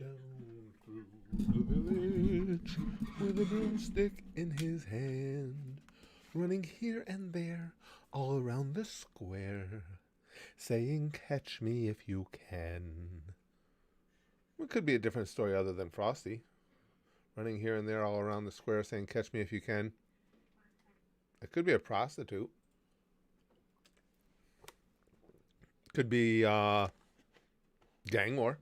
Down through the village with a broomstick in his hand, running here and there all around the square, saying, "Catch me if you can." It could be a different story other than Frosty. Running here and there all around the square saying, "Catch me if you can." It could be a prostitute. Could be gang war.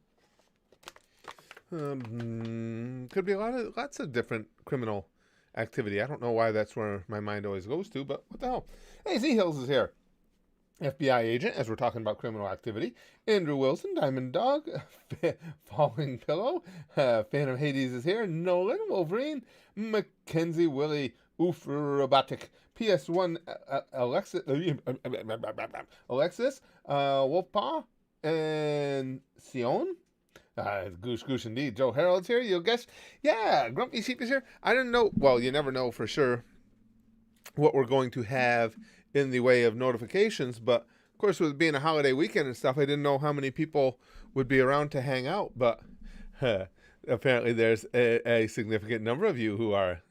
Could be lots of different criminal activity. I don't know why that's where my mind always goes to, but what the hell? Hey, Z Hills is here. FBI agent, as we're talking about criminal activity. Andrew Wilson, Diamond Dog, Falling Pillow, Phantom Hades is here. Nolan, Wolverine, Mackenzie, Willie, Oof Robotic, PS1, Alexis, Wolfpaw, and Sion. Goosh indeed. Joe Harold's here. You'll guess. Yeah, Grumpy Sheep is here. I didn't know. Well, you never know for sure what we're going to have in the way of notifications. But, of course, with being a holiday weekend and stuff, I didn't know how many people would be around to hang out. But apparently there's a significant number of you who are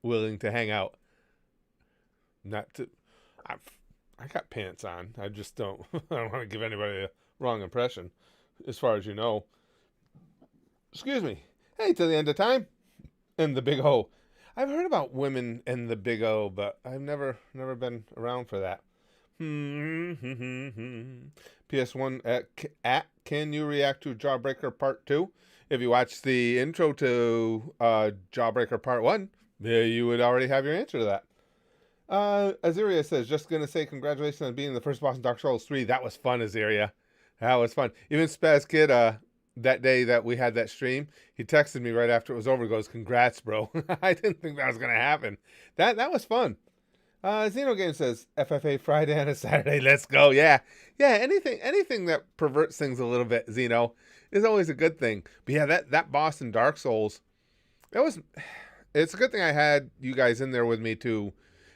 willing to hang out. Not to... I got pants on. I just don't... I don't want to give anybody a wrong impression, as far as you know. Excuse me. Hey, to the end of time. And the big O. I've heard about women and the big O, but I've never been around for that. PS1 at Can You React to Jawbreaker Part 2? If you watch the intro to Jawbreaker Part 1, you would already have your answer to that. Azaria says, just going to say congratulations on being the first boss in Dark Souls 3. That was fun, Azaria. That was fun. Even Spaz Kid, that day that we had that stream, he texted me right after it was over, goes, "Congrats, bro." I didn't think that was going to happen. That was fun. Xenogame says, FFA Friday and a Saturday, let's go. Yeah, anything that perverts things a little bit, Xeno, is always a good thing. But yeah, that boss in Dark Souls, it's a good thing I had you guys in there with me to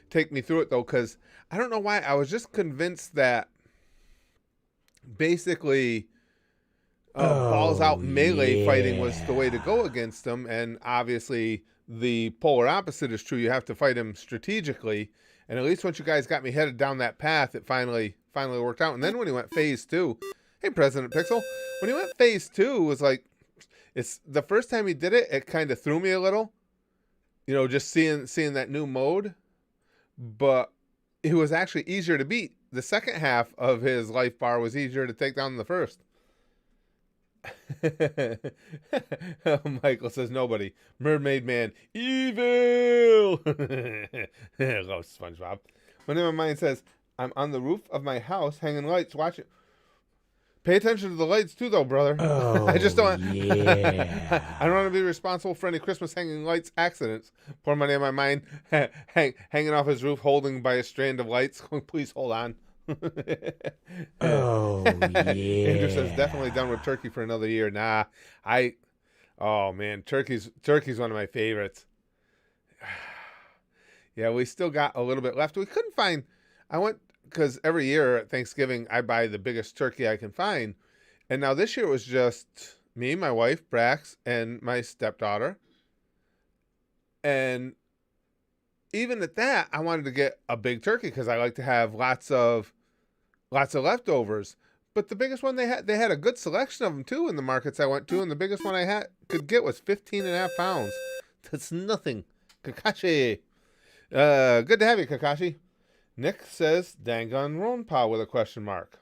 take me through it, though, because I don't know why, I was just convinced that basically balls out melee fighting was the way to go against him, and obviously the polar opposite is true. You have to fight him strategically, and at least once you guys got me headed down that path, it finally worked out. And then when he went phase 2, hey President Pixel, when he went phase 2, it was like, it's the first time he did it, it kind of threw me a little, just seeing that new mode, but it was actually easier to beat. The second half of his life bar was easier to take down than the first. Michael says nobody. Mermaid Man, evil. Hello, SpongeBob. One of my mind says, I'm on the roof of my house hanging lights, watching. Pay attention to the lights too, though, brother. I just don't. Yeah. I don't want to be responsible for any Christmas hanging lights accidents. Poor money on my mind, hanging off his roof, holding by a strand of lights. Please hold on. Oh, yeah. Andrew says, definitely done with turkey for another year. Nah, oh man, turkey's one of my favorites. Yeah, we still got a little bit left. We couldn't find, because every year at Thanksgiving, I buy the biggest turkey I can find. And now this year it was just me, my wife, Brax, and my stepdaughter. And even at that, I wanted to get a big turkey because I like to have lots of leftovers. But the biggest one they had a good selection of them too in the markets I went to, and the biggest one I could get was 15.5 pounds. That's nothing. Kakashi. Good to have you, Kakashi. Nick says, "Dangon Ronpa" with a question mark.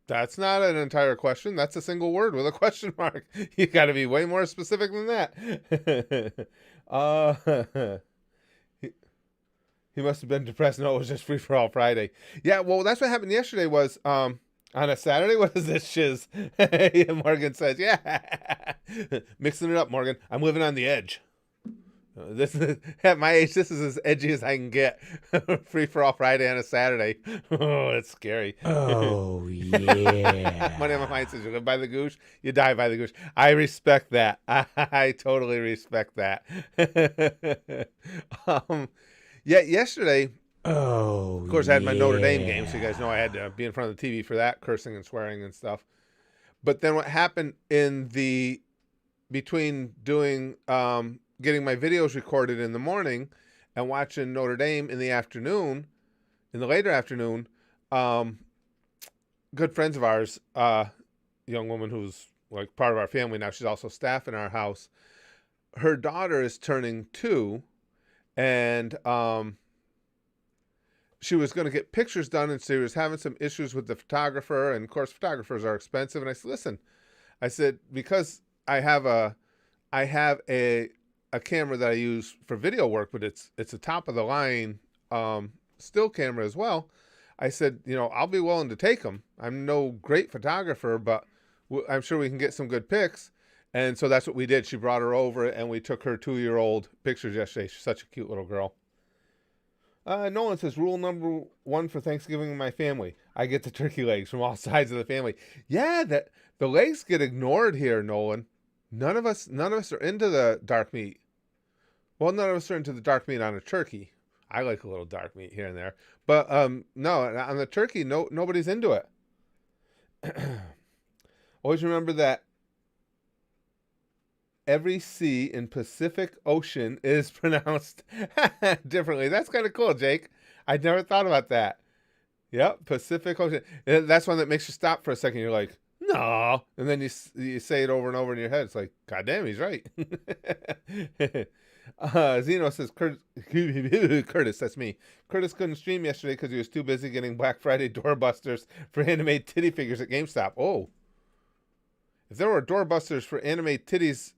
That's not an entire question. That's a single word with a question mark. You got to be way more specific than that. He must have been depressed. No, it was just Free for All Friday. Yeah, well, that's what happened yesterday was on a Saturday. What is this shiz? Morgan says, yeah. Mixing it up, Morgan. I'm living on the edge. This is, at my age, this is as edgy as I can get. Free for All Friday on a Saturday. Oh, it's scary. Oh, yeah. Money on my mind says, you live by the goosh, you die by the goosh. I respect that. I totally respect that. Yeah, yesterday, Oh, Of course, I had my Notre Dame game, so you guys know yeah. I had to be in front of the TV for that, cursing and swearing and stuff. But then what happened in the between doing getting my videos recorded in the morning and watching Notre Dame in the afternoon, in the later afternoon, um, good friends of ours, young woman who's like part of our family now, she's also staff in our house. Her daughter is turning 2, and she was going to get pictures done, and she was having some issues with the photographer, and of course photographers are expensive. And I said, listen, I said, because I have a camera that I use for video work, but it's a top of the line still camera as well. I said, I'll be willing to take them. I'm no great photographer, but I'm sure we can get some good pics. And so that's what we did. She brought her over, and we took her 2-year-old pictures yesterday. She's such a cute little girl. Nolan says, rule number 1 for Thanksgiving in my family: I get the turkey legs from all sides of the family. Yeah, that the legs get ignored here, Nolan. None of us are into the dark meat. Well, none of us are into the dark meat on a turkey. I like a little dark meat here and there, but no, on the turkey, nobody's into it. Always remember that every C in Pacific Ocean is pronounced differently. That's kind of cool, Jake. I never thought about that. Yep, Pacific Ocean. That's one that makes you stop for a second. You're like, no, and then you say it over and over in your head. It's like, God damn, he's right. Zeno says, Curtis, that's me. Curtis couldn't stream yesterday because he was too busy getting Black Friday doorbusters for anime titty figures at GameStop. Oh, if there were doorbusters for anime titties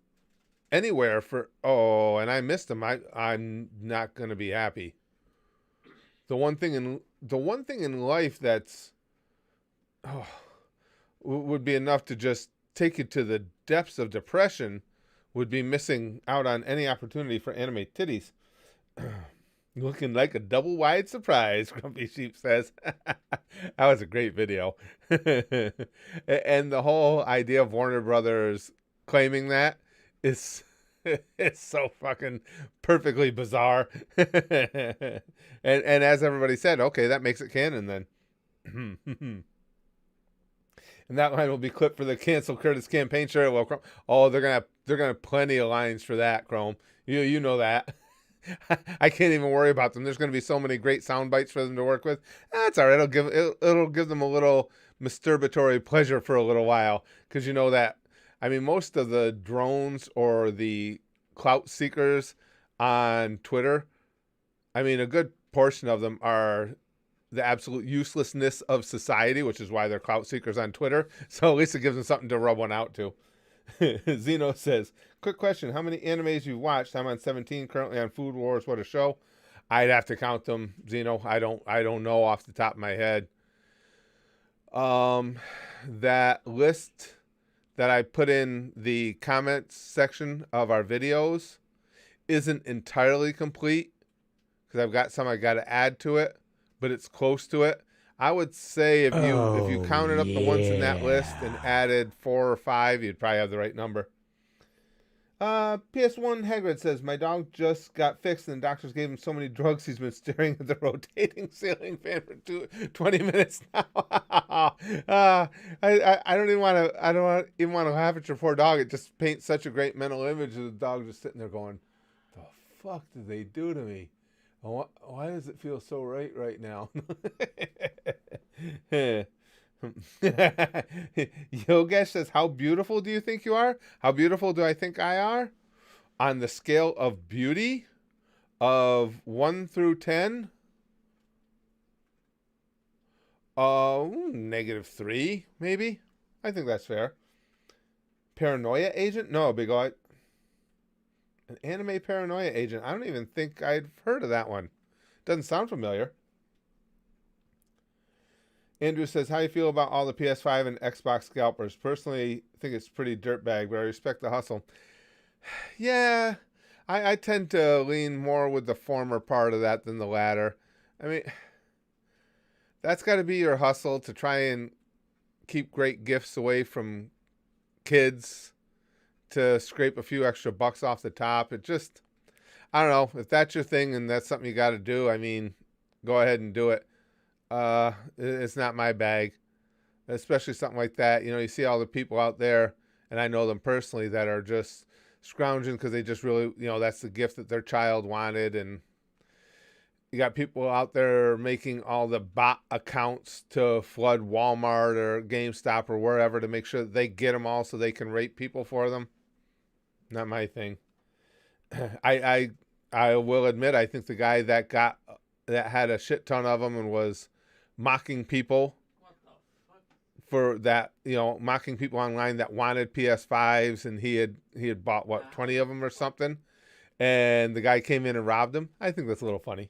anywhere and I missed them, I'm not gonna be happy. The one thing in life that's would be enough to just take you to the depths of depression would be missing out on any opportunity for anime titties. Looking like a double wide surprise, Grumpy Sheep says. That was a great video. And the whole idea of Warner Brothers claiming that is it's so fucking perfectly bizarre. and as everybody said, okay, that makes it canon then. And that line will be clipped for the Cancel Curtis campaign shirt. Well, oh, they're gonna have plenty of lines for that, Chrome. You know that. I can't even worry about them. There's gonna be so many great sound bites for them to work with. That's all right. It'll give them a little masturbatory pleasure for a little while, because you know that. I mean, most of the drones or the clout seekers on Twitter, I mean, a good portion of them are the absolute uselessness of society, which is why they're clout seekers on Twitter. So at least it gives them something to rub one out to. Zeno says, quick question: how many animes you've watched? I'm on 17, currently on Food Wars. What a show! I'd have to count them, Zeno. I don't know off the top of my head. That list that I put in the comments section of our videos isn't entirely complete, because I've got some I got to add to it, but it's close to it. I would say if you Oh, counted up the ones in that list and yeah. added 4 or 5, you'd probably have the right number. PS1 Hagrid says, my dog just got fixed and the doctors gave him so many drugs he's been staring at the rotating ceiling fan for 20 minutes now. I don't even want to, even want to laugh at your poor dog. It just paints such a great mental image of the dog just sitting there going, the fuck did they do to me? Why does it feel so right now? Yogesh says, how beautiful do you think you are? How beautiful do I think I are? On the scale of beauty of 1 through 10, -3, maybe. I think that's fair. Paranoia agent? No, big eye. An anime paranoia agent. I don't even think I'd heard of that one. Doesn't sound familiar. Andrew says, how do you feel about all the PS5 and Xbox scalpers? Personally, I think it's pretty dirtbag, but I respect the hustle. Yeah, I tend to lean more with the former part of that than the latter. I mean, that's got to be your hustle, to try and keep great gifts away from kids, to scrape a few extra bucks off the top. It just, I don't know, if that's your thing and that's something you got to do, I mean, go ahead and do it. It's not my bag, especially something like that. You see all the people out there, and I know them personally, that are just scrounging because they just really, that's the gift that their child wanted. And you got people out there making all the bot accounts to flood Walmart or GameStop or wherever to make sure that they get them all so they can rape people for them. Not my thing. I will admit, I think the guy that had a shit ton of them and was mocking people for that, mocking people online that wanted PS5s, and he had bought 20 of them or something, and the guy came in and robbed him. I think that's a little funny.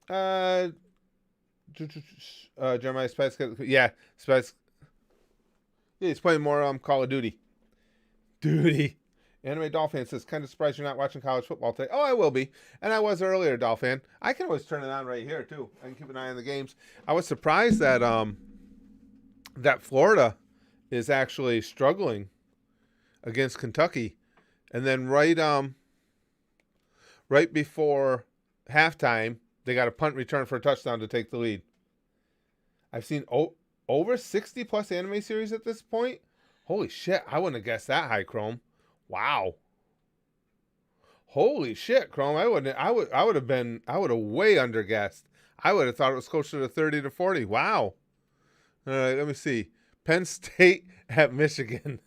Jeremiah Spice, Spice. Yeah, he's playing more Call of Duty. Anime Dolphin says, kind of surprised you're not watching college football today. Oh, I will be. And I was earlier, Dolphin. I can always turn it on right here, too. I can keep an eye on the games. I was surprised that that Florida is actually struggling against Kentucky. And then right before halftime, they got a punt return for a touchdown to take the lead. I've seen over 60-plus anime series at this point. Holy shit, I wouldn't have guessed that high, Chrome. Wow. Holy shit, Chrome. I would have way underguessed. I would have thought it was closer to 30 to 40. Wow. All right, let me see. Penn State at Michigan.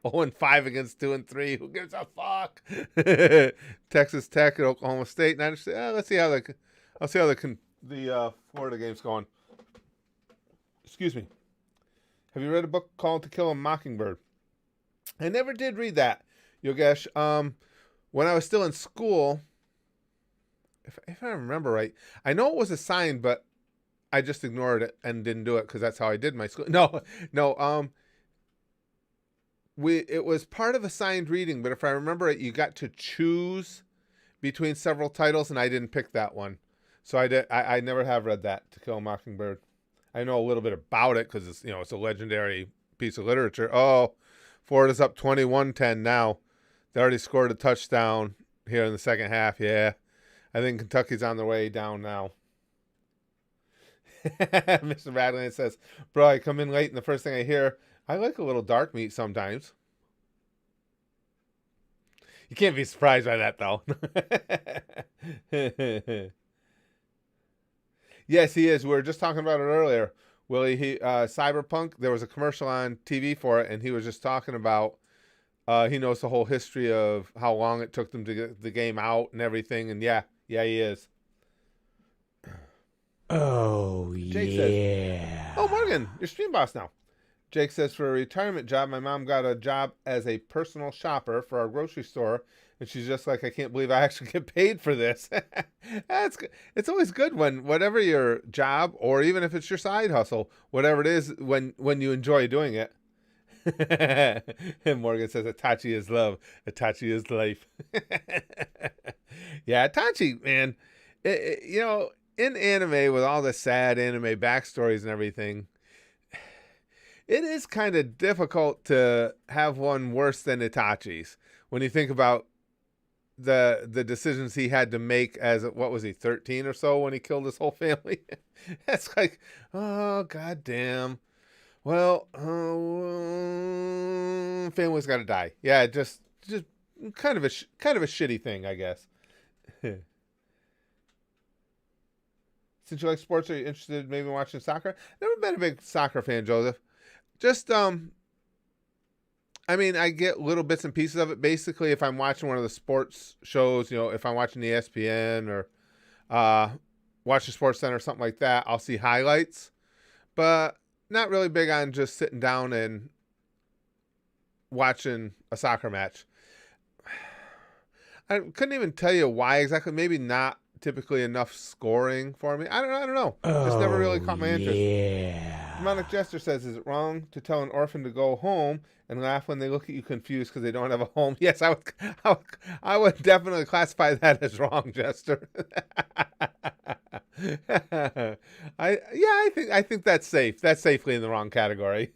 0-5 against 2-3. Who gives a fuck? Texas Tech at Oklahoma State. Let's see how the Florida game's going. Excuse me. Have you read a book called To Kill a Mockingbird? I never did read that, Yogesh. When I was still in school, if I remember right, I know it was assigned, but I just ignored it and didn't do it because that's how I did my school. No. It was part of assigned reading, but if I remember it, you got to choose between several titles, and I didn't pick that one. So I never have read that, To Kill a Mockingbird. I know a little bit about it because it's a legendary piece of literature. Oh, Florida's up 21-10 now. They already scored a touchdown here in the second half. Yeah, I think Kentucky's on their way down now. Mr. Radland says, bro, I come in late and the first thing I hear, I like a little dark meat sometimes. You can't be surprised by that, though. Yes, he is. We were just talking about it earlier. Willie, Cyberpunk, there was a commercial on TV for it, and he was just talking about he knows the whole history of how long it took them to get the game out and everything. And yeah, he is. Oh, Jake says, oh, Morgan, you're stream boss now. Jake says, for a retirement job, my mom got a job as a personal shopper for our grocery store. And she's just like, I can't believe I actually get paid for this. That's good. It's always good when whatever your job, or even if it's your side hustle, whatever it is, when you enjoy doing it. And Morgan says, Itachi is love. Itachi is life. Yeah, Itachi, man. In anime, with all the sad anime backstories and everything, it is kind of difficult to have one worse than Itachi's. When you think about the decisions he had to make as, what was he, 13 or so when he killed his whole family? That's like, oh, goddamn. Well, family's got to die. Yeah, just kind of a shitty thing, I guess. Since you like sports, are you interested maybe in watching soccer? Never been a big soccer fan, Joseph. Just, I mean, I get little bits and pieces of it. Basically, if I'm watching one of the sports shows, if I'm watching ESPN or watching Sports Center or something like that, I'll see highlights. But not really big on just sitting down and watching a soccer match. I couldn't even tell you why exactly. Maybe not typically enough scoring for me. I don't know. Just never really caught my interest. Yeah. Demonic Jester says, is it wrong to tell an orphan to go home and laugh when they look at you confused because they don't have a home? Yes, I would definitely classify that as wrong, Jester. I think that's safe. That's safely in the wrong category.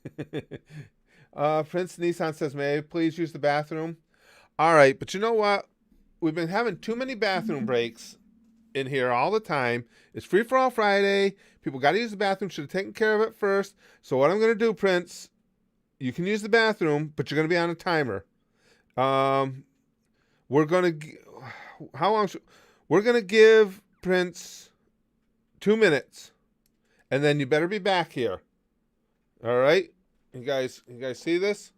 Prince Nissan says, may I please use the bathroom? All right, but you know what? we've been having too many bathroom breaks in here all the time. It's free for all Friday. People got to use the bathroom. Should have taken care of it first. So what I'm going to do, Prince, you can use the bathroom, but you're going to be on a timer. We're going to, how long? We're going to give Prince 2 minutes, and then you better be back here. All right, you guys see this?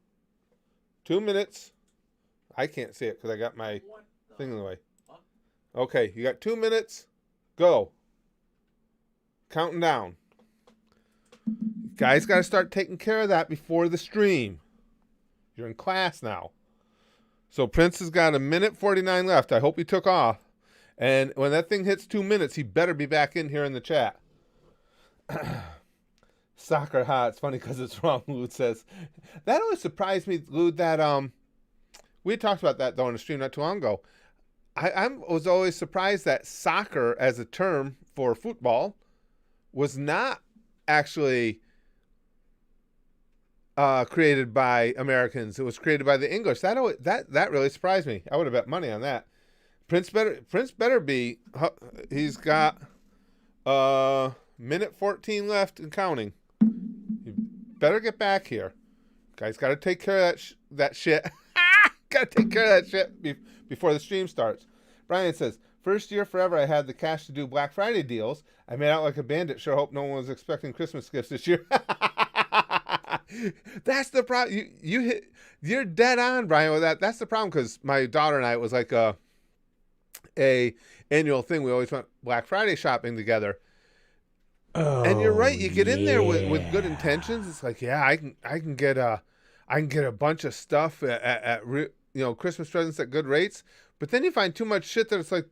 2 minutes. I can't see it because I got my thing in the way. Okay, you got 2 minutes. Go. Counting down. Guys got to start taking care of that before the stream. You're in class now. So Prince has got 1:49 left. I hope he took off. And when that thing hits 2 minutes, he better be back in here in the chat. Soccer hot. It's funny because it's wrong, Lud says. That always surprised me, Lud, that we had talked about that though in a stream not too long ago. I was always surprised that soccer as a term for football was not actually created by Americans. It was created by the English. That really surprised me. I would have bet money on that. Prince better be. He's got 1:14 left and counting. You better get back here. Guys, got to take care of that shit. Got to take care of that shit before the stream starts. Brian says, first year forever I had the cash to do Black Friday deals. I made out like a bandit. Sure hope no one was expecting Christmas gifts this year. That's the problem. You're dead on, Brian, with that. That's the problem, because my daughter and I, it was like a annual thing. We always went Black Friday shopping together. Oh, and you're right. You get in there with good intentions. It's like, yeah, I can get a bunch of stuff at Christmas presents at good rates. But then you find too much shit that it's like,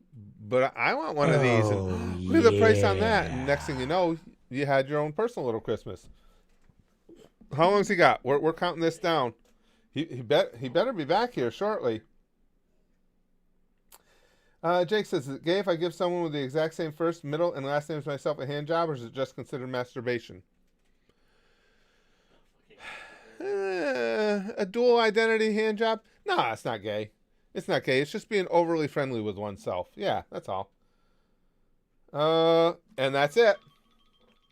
but I want one of these. And look at the price on that. And next thing you know, you had your own personal little Christmas. How long's he got? We're counting this down. He better be back here shortly. Jake says, is it gay if I give someone with the exact same first, middle, and last name as myself a hand job, or is it just considered masturbation? A dual identity hand job? No, it's not gay. It's not gay. It's just being overly friendly with oneself. Yeah, that's all. And that's it.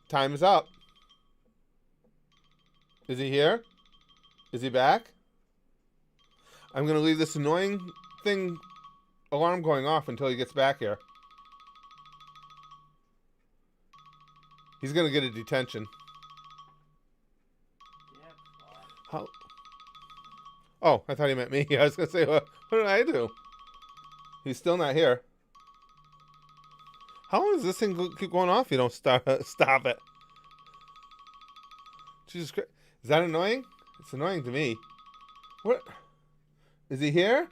Time is up. Is he here? Is he back? I'm going to leave this annoying thing alarm going off until he gets back here. He's going to get a detention. How? Oh, I thought he meant me. I was going to say, what did I do? He's still not here. How long does this thing keep going off? You don't stop it. Jesus Christ. Is that annoying? It's annoying to me. What? Is he here?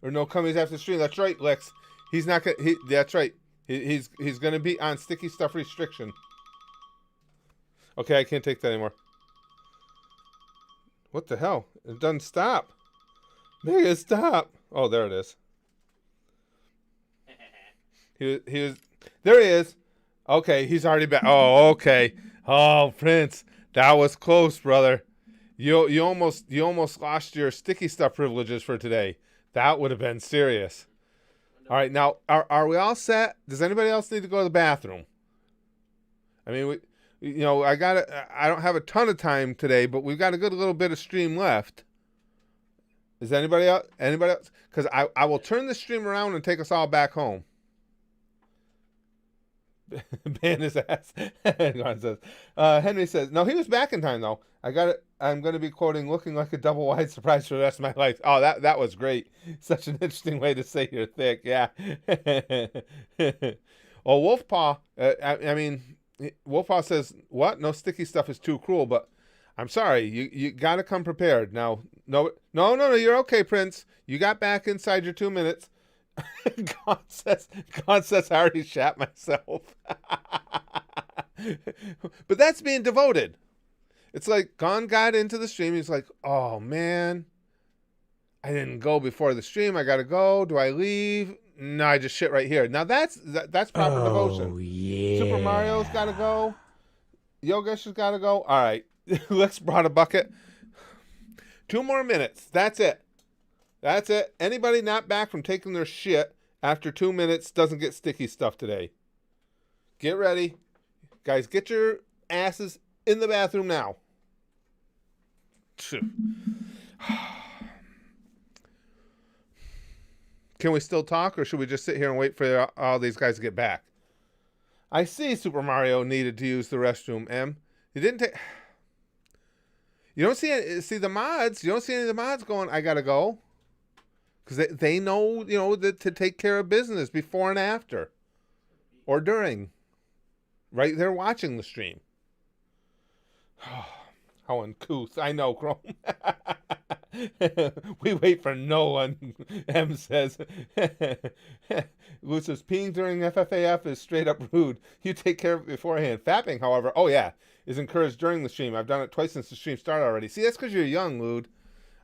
Or no comings after the stream? That's right, Lex. He's not gonna. That's right. He's gonna be on sticky stuff restriction. Okay, I can't take that anymore. What the hell? It doesn't stop. Make it stop. Oh, there it is. He was. There he is. Okay, he's already back. Oh, okay. Oh, Prince, that was close, brother. You almost lost your sticky stuff privileges for today. That would have been serious. All right, now are we all set? Does anybody else need to go to the bathroom? I mean, I don't have a ton of time today, but we've got a good little bit of stream left. Is anybody else? Because I will turn the stream around and take us all back home. Ban his ass. Henry says, no, he was back in time though. I got it. I'm going to be quoting, looking like a double wide surprise for the rest of my life. Oh, that was great. Such an interesting way to say you're thick. Yeah. Well, Wolfpaw, I mean, Wolfpaw says, what? No sticky stuff is too cruel, but I'm sorry. You got to come prepared. Now, no, you're okay, Prince. You got back inside your 2 minutes. God says I already shat myself. But that's being devoted. It's like Gon got into the stream. He's like, oh man, I didn't go before the stream. I gotta go. Do I leave? No, I just shit right here. Now that's proper devotion. Yeah. Super Mario's gotta go. Yogesh has gotta go. All right. Lex brought a bucket. 2 more minutes. That's it. That's it. Anybody not back from taking their shit after 2 minutes doesn't get sticky stuff today. Get ready. Guys, get your asses in the bathroom now. Can we still talk, or should we just sit here and wait for all these guys to get back? I see Super Mario needed to use the restroom, M. He didn't take... You don't see the mods. You don't see any of the mods going, I gotta go. Because they know, to take care of business before and after. Or during. Right there watching the stream. How uncouth. I know, Chrome. We wait for no one, M says. Lou says, peeing during FFAF is straight up rude. You take care of it beforehand. Fapping, however, oh yeah, is encouraged during the stream. I've done it twice since the stream started already. See, that's because you're young, Lude.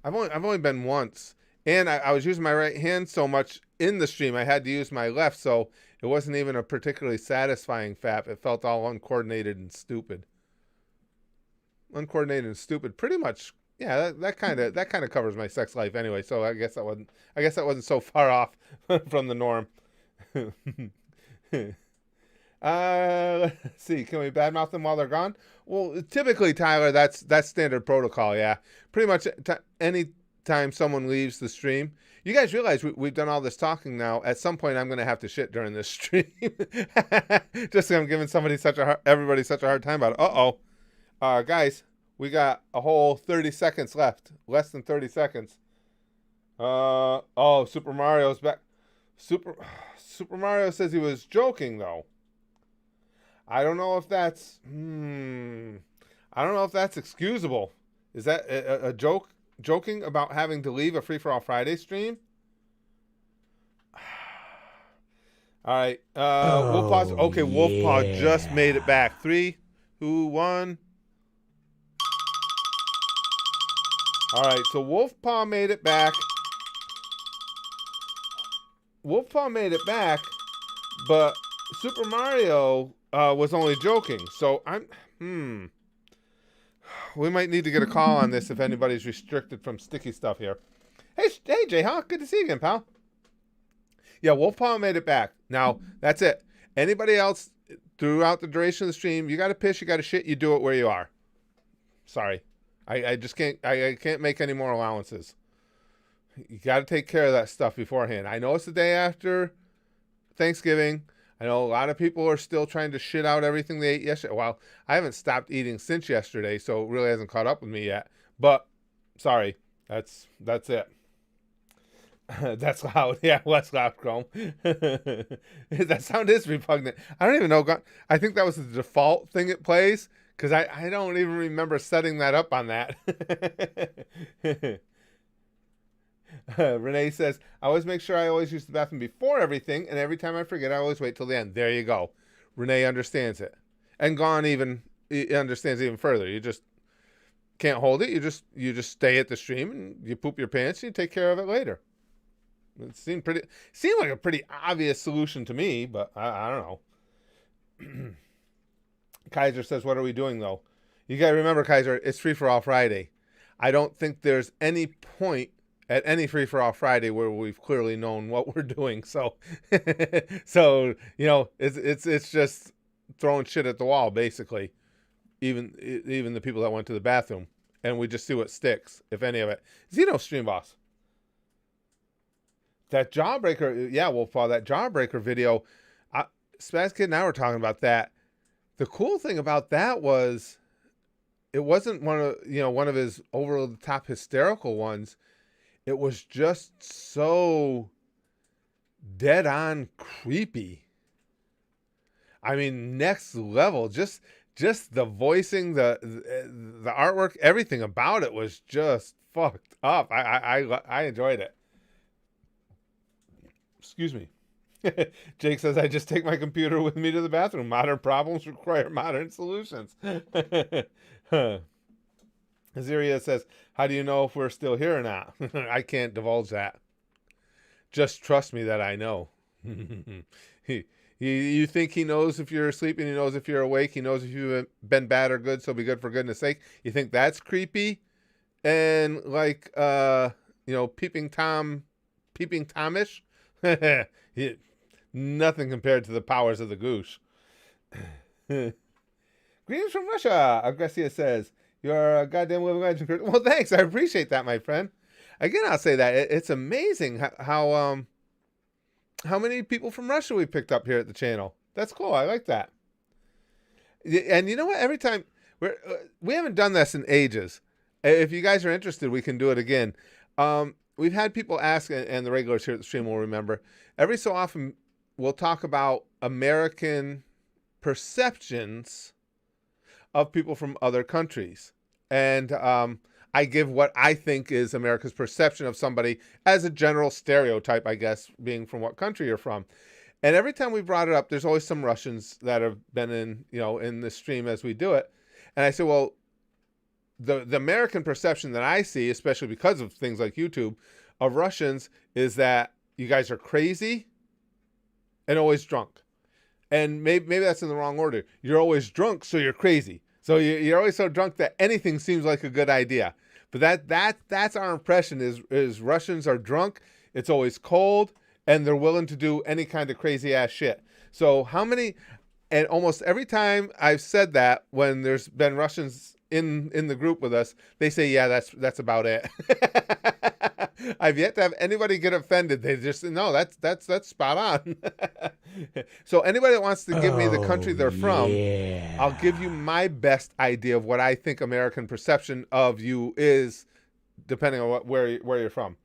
I've only been once. And I was using my right hand so much in the stream, I had to use my left, so it wasn't even a particularly satisfying fap. It felt all uncoordinated and stupid. Uncoordinated and stupid. Pretty much, yeah, that kind of covers my sex life anyway, so I guess that wasn't so far off from the norm. Let's see. Can we badmouth them while they're gone? Well, typically, Tyler, that's standard protocol. Yeah, pretty much any time someone leaves the stream. You guys realize we've done all this talking now. At some point, I'm going to have to shit during this stream. Just I'm giving everybody such a hard time about it. Guys, we got a whole 30 seconds left. Less than 30 seconds. Super Mario's back. Super Mario says he was joking, though. I don't know if that's... I don't know if that's excusable. Is that a joke? Joking about having to leave a Free-for-All Friday stream? All right. Wolfpaw. Okay, Wolfpaw just made it back. 3, 2, 1. All right, so Wolfpaw made it back. Wolfpaw made it back, but Super Mario was only joking. So we might need to get a call on this if anybody's restricted from sticky stuff here. Hey, Jayhawk, good to see you again, pal. Yeah, Wolfpaw made it back. Now, that's it. Anybody else throughout the duration of the stream, you got to piss, you got to shit, you do it where you are. Sorry. I just can't, I can't make any more allowances. You got to take care of that stuff beforehand. I know it's the day after Thanksgiving. I know a lot of people are still trying to shit out everything they ate yesterday. Well, I haven't stopped eating since yesterday, so it really hasn't caught up with me yet. But, sorry, that's it. That's loud. Yeah, less loud, Chrome. That sound is repugnant. I don't even know. I think that was the default thing it plays, because I don't even remember setting that up on that. Renee says, I always make sure I always use the bathroom before everything, and every time I forget, I always wait till the end. There you go. Renee understands it. And Gone understands even further. You just can't hold it. You just stay at the stream, and you poop your pants, and you take care of it later. It seemed like a pretty obvious solution to me, but I don't know. Kaiser says, what are we doing, though? You got to remember, Kaiser, it's Free-for-All Friday. I don't think there's any point at any Free-for-All Friday where we've clearly known what we're doing. So, it's just throwing shit at the wall, basically. Even the people that went to the bathroom. And we just see what sticks, if any of it. Xeno Stream Boss. That Jawbreaker, yeah, Wolfpaw, that Jawbreaker video, Spaz Kid and I were talking about that. The cool thing about that was it wasn't one of his over the top hysterical ones. It was just so dead on creepy. I mean, next level. Just the voicing, the artwork, everything about it was just fucked up. I enjoyed it. Excuse me. Jake says, I just take my computer with me to the bathroom. Modern problems require modern solutions. Aziria says, how do you know if we're still here or not? I can't divulge that. Just trust me that I know. You think he knows if you're sleeping, he knows if you're awake, he knows if you've been bad or good, so be good for goodness sake. You think that's creepy and like peeping Tomish. Nothing compared to the powers of the goose. Greetings from Russia, Agressia says. You're a goddamn living legend. Well, thanks. I appreciate that, my friend. Again, I'll say that. It's amazing how many people from Russia we picked up here at the channel. That's cool. I like that. And you know what? Every time we haven't done this in ages. If you guys are interested, we can do it again. We've had people ask, and the regulars here at the stream will remember, every so often we'll talk about American perceptions of people from other countries. And I give what I think is America's perception of somebody as a general stereotype, I guess, being from what country you're from. And every time we brought it up, there's always some Russians that have been in the stream as we do it. And I say, well, the American perception that I see, especially because of things like YouTube, of Russians is that you guys are crazy and always drunk. And maybe that's in the wrong order. You're always drunk, so you're crazy. So you're always so drunk that anything seems like a good idea. But that's our impression is Russians are drunk, it's always cold, and they're willing to do any kind of crazy ass shit. So how many, and almost every time I've said that when there's been Russians in the group with us, they say, yeah, that's about it. I've yet to have anybody get offended. They just no, that's spot on. So anybody that wants to give me the country they're from, I'll give you my best idea of what I think American perception of you is, depending on where you're from.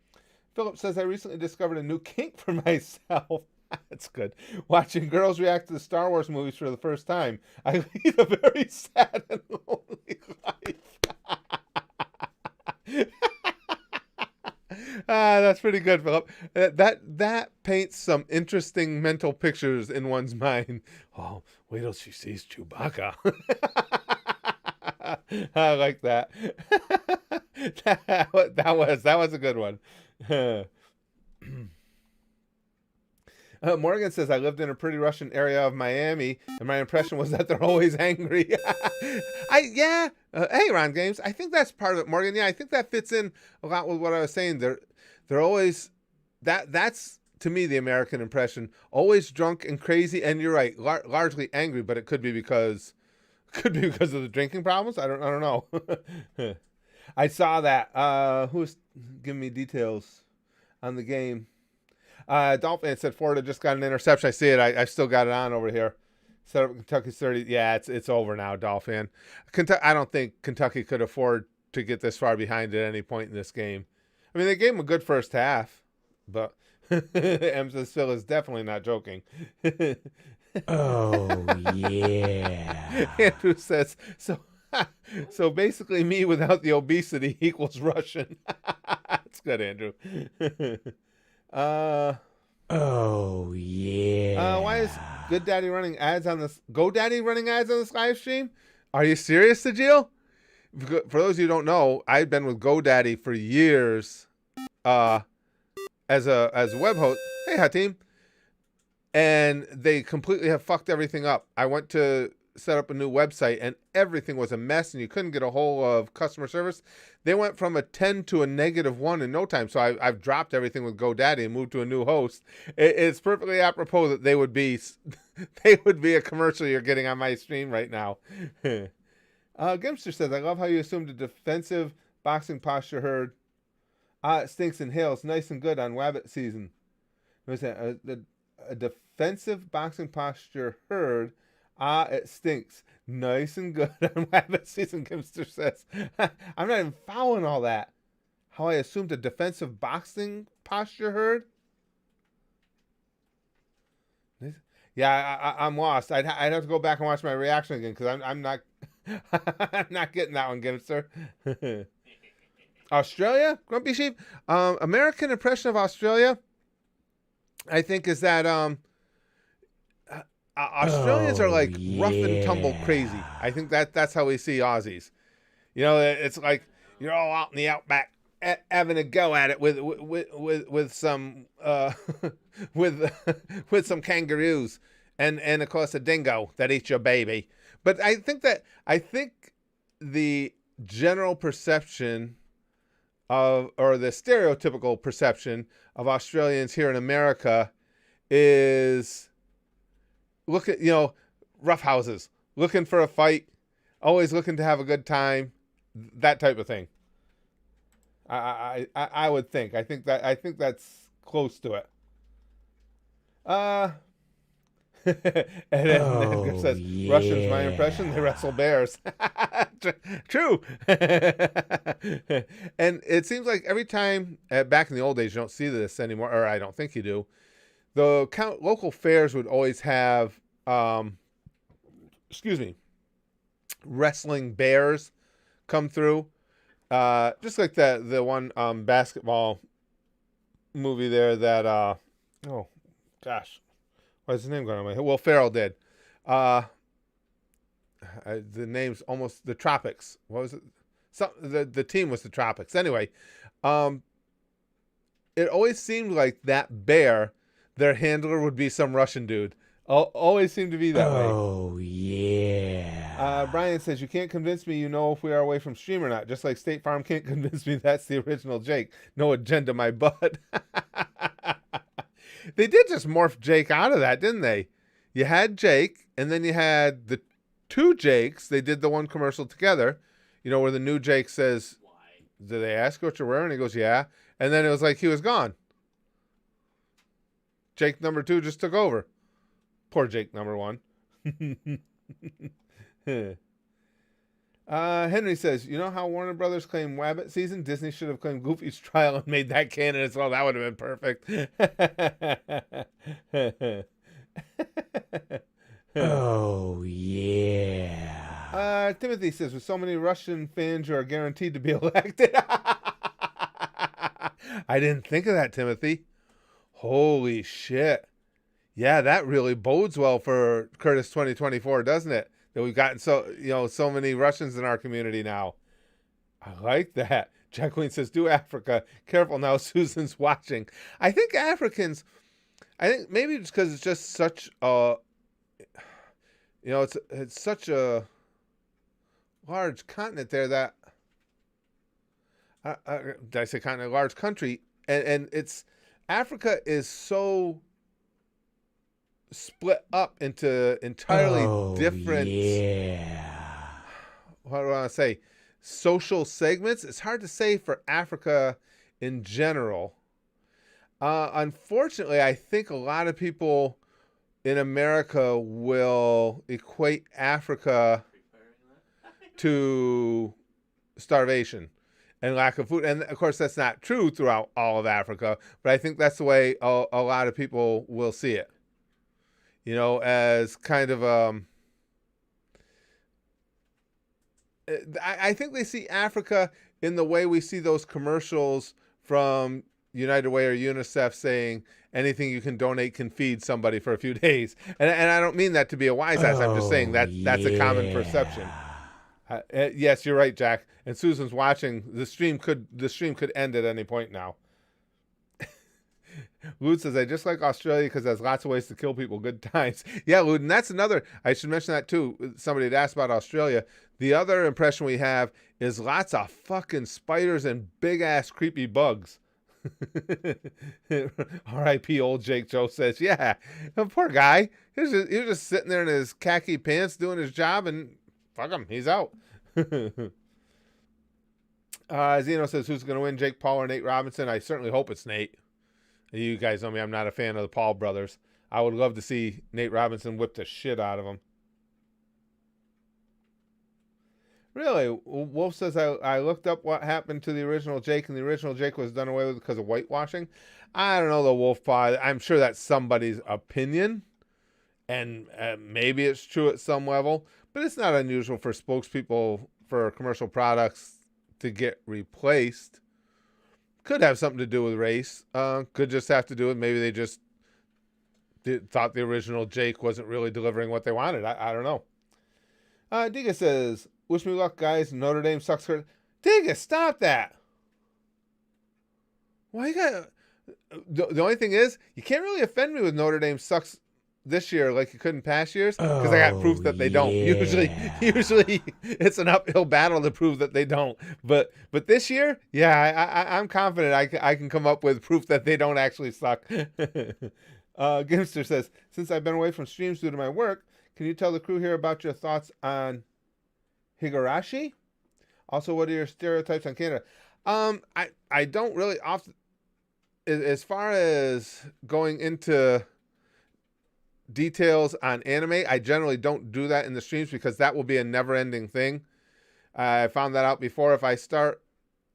Philip says, I recently discovered a new kink for myself. That's good. Watching girls react to the Star Wars movies for the first time. I lead a very sad and lonely life. That's pretty good, Philip. That paints some interesting mental pictures in one's mind. Oh, wait till she sees Chewbacca. I like that. that was a good one. Morgan says, I lived in a pretty Russian area of Miami, and my impression was that they're always angry. Hey, Ron Games, I think that's part of it, Morgan. Yeah, I think that fits in a lot with what I was saying. They're always, that's, to me, the American impression. Always drunk and crazy, and you're right, largely angry, but it could be because of the drinking problems. I don't know. I saw that. Who's giving me details on the game? Dolphin said Florida just got an interception. I see it. I still got it on over here. Set up Kentucky's 30. Yeah, it's over now, Dolphin. I don't think Kentucky could afford to get this far behind at any point in this game. I mean, they gave them a good first half, but M says Phil is definitely not joking. Oh, yeah. Andrew says, so basically me without the obesity equals Russian. That's good, Andrew. Oh, yeah. Why is GoDaddy running ads on this live stream? Are you serious, Sajil? For those of you who don't know, I've been with GoDaddy for years as a web host. Hey, Hatim. And they completely have fucked everything up. I went to set up a new website and everything was a mess and you couldn't get a hold of customer service. They went from a 10 to a -1 in no time. So I've dropped everything with GoDaddy and moved to a new host. It's perfectly apropos that they would be a commercial you're getting on my stream right now. Gimster says, I love how you assumed a defensive boxing posture herd. It stinks and hails. Nice and good on Wabbit season. What was that? A defensive boxing posture herd. It stinks. Nice and good on Wabbit season, Gimster says. I'm not even following all that. How I assumed a defensive boxing posture herd? Yeah, I'm lost. I'd have to go back and watch my reaction again because I'm not I'm not getting that one, Gimster. Australia? Grumpy Sheep? American impression of Australia, I think, is that Australians are like rough and tumble crazy. I think that's how we see Aussies. You know, it's like you're all out in the outback having a go at it with some with some kangaroos and of course a dingo that eats your baby. But I think the general perception of, or the stereotypical perception of Australians here in America is look at, rough houses, looking for a fight, always looking to have a good time, that type of thing. I would think. I think that's close to it. And then Edgar says, yeah. Russians, my impression, they wrestle bears. True. And it seems like every time, back in the old days, you don't see this anymore, or I don't think you do. The local fairs would always have, wrestling bears come through. Just like the one basketball movie there that, oh, gosh. What's his name going on my head? Will Ferrell did. The name's almost the Tropics. What was it? The team was the Tropics. Anyway, it always seemed like that bear, their handler would be some Russian dude. Always seemed to be that way. Oh, yeah. Brian says, you can't convince me if we are away from stream or not. Just like State Farm can't convince me that's the original Jake. No agenda, my butt. They did just morph Jake out of that, didn't they? You had Jake, and then you had the two Jakes. They did the one commercial together, where the new Jake says, did they ask what you're wearing? He goes, yeah. And then it was like he was gone. Jake number 2 just took over. Poor Jake number 1. Henry says, you know how Warner Brothers claimed Wabbit season? Disney should have claimed Goofy's trial and made that canon as well. That would have been perfect. Oh, yeah. Timothy says, with so many Russian fans, you are guaranteed to be elected. I didn't think of that, Timothy. Holy shit. Yeah, that really bodes well for Curtis 2024, doesn't it? That we've gotten so many Russians in our community now. I like that. Jacqueline says, do Africa. Careful now, Susan's watching. I think Africans, maybe it's because it's just such a, it's such a large continent there that, did I say continent? Large country. And it's, Africa is so split up into entirely different, what do I want to say, social segments. It's hard to say for Africa in general. Unfortunately, I think a lot of people in America will equate Africa to starvation and lack of food. And of course, that's not true throughout all of Africa, but I think that's the way a lot of people will see it. As kind of, I think they see Africa in the way we see those commercials from United Way or UNICEF saying anything you can donate can feed somebody for a few days. And I don't mean that to be a wise ass. I'm just saying that's a common perception. Yes, you're right, Jack. And Susan's watching. The stream could end at any point now. Lud says, I just like Australia because there's lots of ways to kill people. Good times. Yeah, Lud, and that's another, I should mention that too. Somebody had asked about Australia. The other impression we have is lots of fucking spiders and big ass creepy bugs. R.I.P. old Jake, Joe says, yeah, poor guy. He was just sitting there in his khaki pants doing his job, and fuck him, he's out. Zeno says, who's going to win, Jake Paul or Nate Robinson? I certainly hope it's Nate. You guys know me, I'm not a fan of the Paul brothers. I would love to see Nate Robinson whip the shit out of him. Really? Wolf says, I looked up what happened to the original Jake, and the original Jake was done away with because of whitewashing. I don't know, the Wolf Pod. I'm sure that's somebody's opinion, and maybe it's true at some level, but it's not unusual for spokespeople for commercial products to get replaced. Could have something to do with race. Could just have to do with maybe they just thought the original Jake wasn't really delivering what they wanted. I don't know. Diga says, wish me luck, guys. Notre Dame sucks. Diga, stop that. Why you got... The only thing is, you can't really offend me with Notre Dame sucks this year like you could in past years because I got proof Oh, that they don't. yeah. Usually it's an uphill battle to prove that they don't. But this year, yeah, I'm confident I can come up with proof that they don't actually suck. Gimster says, since I've been away from streams due to my work, can you tell the crew here about your thoughts on Higurashi? Also, what are your stereotypes on Canada? I don't really often, as far as going into details on anime, I generally don't do that in the streams because that will be a never-ending thing. I found that out before. If I start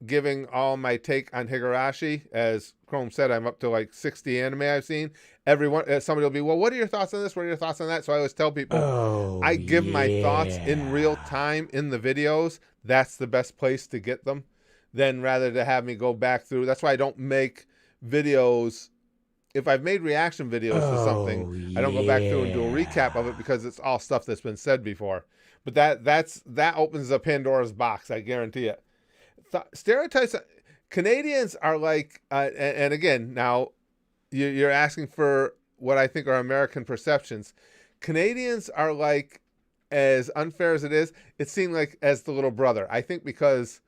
giving all my take on Higurashi, as Chrome said, I'm up to like 60 anime I've seen. Somebody will be, well, what are your thoughts on this? What are your thoughts on that? So I always tell people, Oh, I give my thoughts in real yeah. time in the videos. That's the best place to get them than rather to have me go back through. That's why I don't make videos. If I've made reaction videos to something, Oh, I don't go back through and do a recap of yeah. it because it's all stuff that's been said before. But that opens a Pandora's box. I guarantee it. Stereotypes. Canadians are like, and again, now you're asking for what I think are American perceptions. Canadians are like, as unfair as it is, it seemed like as the little brother. I think because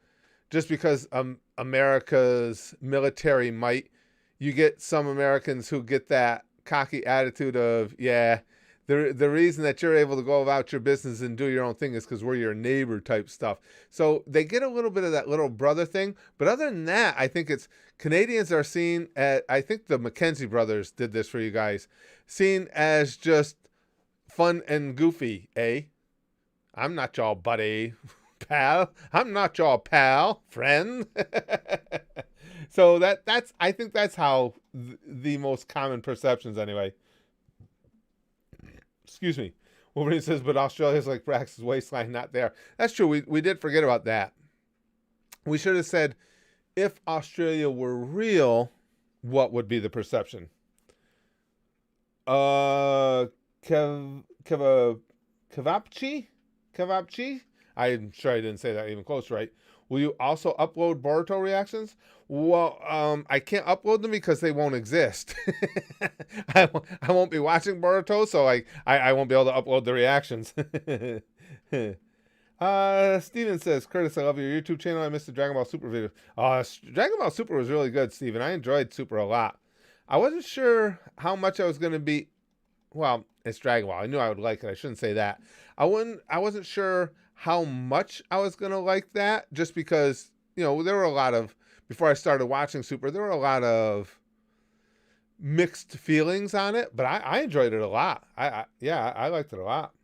America's military might, you get some Americans who get that cocky attitude of, yeah, the reason that you're able to go about your business and do your own thing is because we're your neighbor type stuff. So they get a little bit of that little brother thing. But other than that, I think it's Canadians are seen at, I think the McKenzie brothers did this for you guys, seen as just fun and goofy, eh? I'm not y'all buddy, pal. I'm not y'all pal, friend. So that's I think that's how the most common perceptions anyway. Excuse me. Wolverine says, but Australia's like Brax's waistline, not there. That's true. We did forget about that. We should have said, if Australia were real, what would be the perception? Kavapchi? Kavapchi? I'm sure I didn't say that even close right. Will you also upload Boruto reactions? Well, I can't upload them because they won't exist. I won't be watching Boruto, so I won't be able to upload the reactions. Steven says, Curtis, I love your YouTube channel. I missed the Dragon Ball Super video. Dragon Ball Super was really good, Steven. I enjoyed Super a lot. I wasn't sure how much I was going to be. Well, it's Dragon Ball. I knew I would like it. I shouldn't say that. I wasn't sure how much I was going to like that, just because, there were a lot of, before I started watching Super, there were a lot of mixed feelings on it, but I enjoyed it a lot. I liked it a lot.